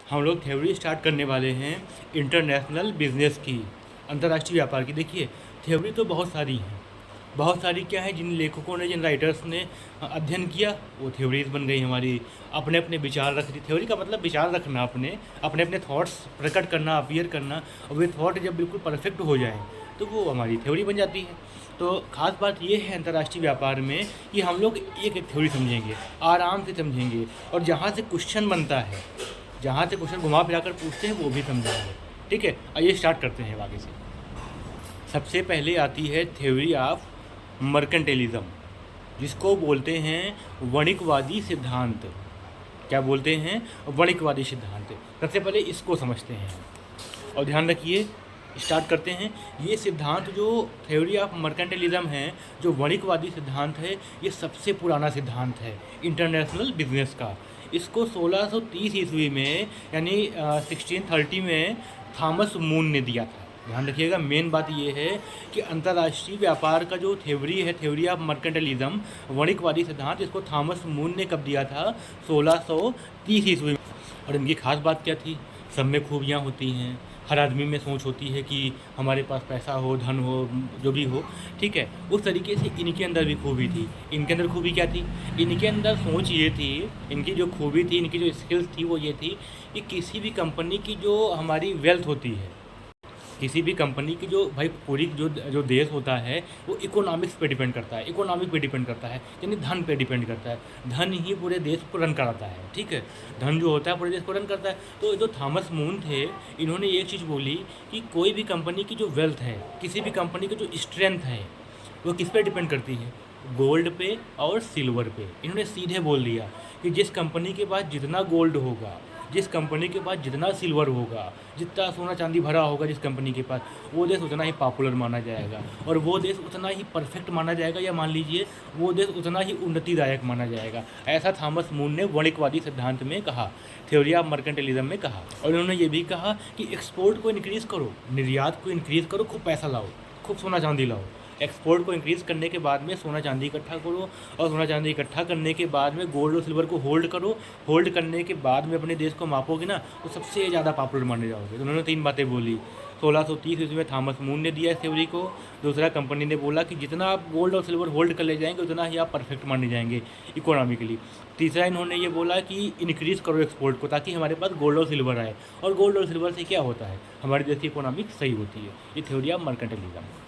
हम लोग theory start करने वाले हैं इंटरनेशनल बिजनेस की, अंतर्राष्ट्रीय व्यापार की। देखिए, थ्योरी तो बहुत सारी हैं, बहुत सारी क्या है, जिन लेखकों ने, जिन राइटर्स ने अध्ययन किया वो थ्योरीज बन गई हमारी। अपने अपने विचार रख दी। थ्योरी का मतलब विचार रखना, अपने अपने अपने थॉट्स प्रकट करना, अपियर करना, और वे थॉट जब बिल्कुल परफेक्ट हो जाएं तो वो हमारी थ्योरी बन जाती है। तो ख़ास बात ये है अंतर्राष्ट्रीय व्यापार में कि हम लोग एक एक थ्योरी समझेंगे, आराम से समझेंगे, और जहाँ से क्वेश्चन बनता है, जहाँ से क्वेश्चन घुमा फिरा कर पूछते हैं वो भी समझाएंगे। ठीक है, आइए स्टार्ट करते हैं आगे से। सबसे पहले आती है थ्योरी ऑफ मर्केंटिलिज्म, जिसको बोलते हैं वणिकवादी सिद्धांत। क्या बोलते हैं? वणिकवादी सिद्धांत। सबसे पहले इसको समझते हैं और ध्यान रखिए, स्टार्ट करते हैं। ये सिद्धांत जो थ्योरी ऑफ मर्केंटिलिज्म है, जो वणिकवादी सिद्धांत है, ये सबसे पुराना सिद्धांत है इंटरनेशनल बिजनेस का। इसको 1630 ईस्वी में, यानी 1630 में थॉमस मून ने दिया था। ध्यान रखिएगा, मेन बात ये है कि अंतर्राष्ट्रीय व्यापार का जो थ्योरी है, थ्योरी ऑफ मर्केंटिलिज्म, वणिकवादी सिद्धांत, इसको थॉमस मून ने कब दिया था? 1630 ईस्वी में। और इनकी खास बात क्या थी? सब में खूबियाँ होती हैं, हर आदमी में सोच होती है कि हमारे पास पैसा हो, धन हो, जो भी हो, ठीक है। उस तरीके से इनके अंदर भी खूबी थी। इनके अंदर खूबी क्या थी? इनके अंदर सोच ये थी, इनकी जो खूबी थी, इनकी जो स्किल्स थी वो ये थी कि किसी भी कंपनी की जो हमारी वेल्थ होती है, किसी भी कंपनी की जो भाई पूरी जो जो देश होता है वो इकोनॉमिक्स पे डिपेंड करता है, इकोनॉमिक पे डिपेंड करता है, यानी धन पे डिपेंड करता है। धन ही पूरे देश को रन कराता है, ठीक है। धन जो होता है पूरे देश को रन करता है। तो जो थॉमस मून थे, इन्होंने ये चीज़ बोली कि कोई भी कंपनी की जो वेल्थ है, किसी भी कंपनी की जो स्ट्रेंथ है, वो किस पे डिपेंड करती है? गोल्ड पे और सिल्वर पे। इन्होंने सीधे बोल दिया कि जिस कंपनी के पास जितना गोल्ड होगा, जिस कंपनी के पास जितना सिल्वर होगा, जितना सोना चांदी भरा होगा जिस कंपनी के पास, वो देश उतना ही पॉपुलर माना जाएगा, और वो देश उतना ही परफेक्ट माना जाएगा, या मान लीजिए वो देश उतना ही उन्नतिदायक माना जाएगा। ऐसा थॉमस मून ने वणिकवादी सिद्धांत में कहा, थ्योरी ऑफ मर्केंटिलिज्म में कहा। और उन्होंने ये भी कहा कि एक्सपोर्ट को इंक्रीज़ करो, निर्यात को इंक्रीज़ करो, खूब पैसा लाओ, खूब सोना चांदी लाओ। एक्सपोर्ट को इंक्रीज़ करने के बाद में सोना चांदी इकट्ठा करो, और सोना चांदी इकट्ठा करने के बाद में गोल्ड और सिल्वर को होल्ड करो। होल्ड करने के बाद में अपने देश को मापोगे ना, तो सबसे ज़्यादा पॉपुलर माने जाओगे। तो उन्होंने 3 बातें बोली। 1630 ईस्वी में थॉमस मून ने दिया इस थ्योरी को। दूसरा, कंपनी ने बोला कि जितना आप गोल्ड और सिल्वर होल्ड कर ले जाएंगे उतना ही आप परफेक्ट माने जाएंगे इकोनॉमिकली। तीसरा, इन्होंने ये बोला कि इंक्रीज़ करो एक्सपोर्ट को, ताकि हमारे पास गोल्ड और सिल्वर आए। और गोल्ड और सिल्वर से क्या होता है? हमारे देश की इकोनॉमिक सही होती है। ये थ्योरी ऑफ मर्केंटिलिज्म।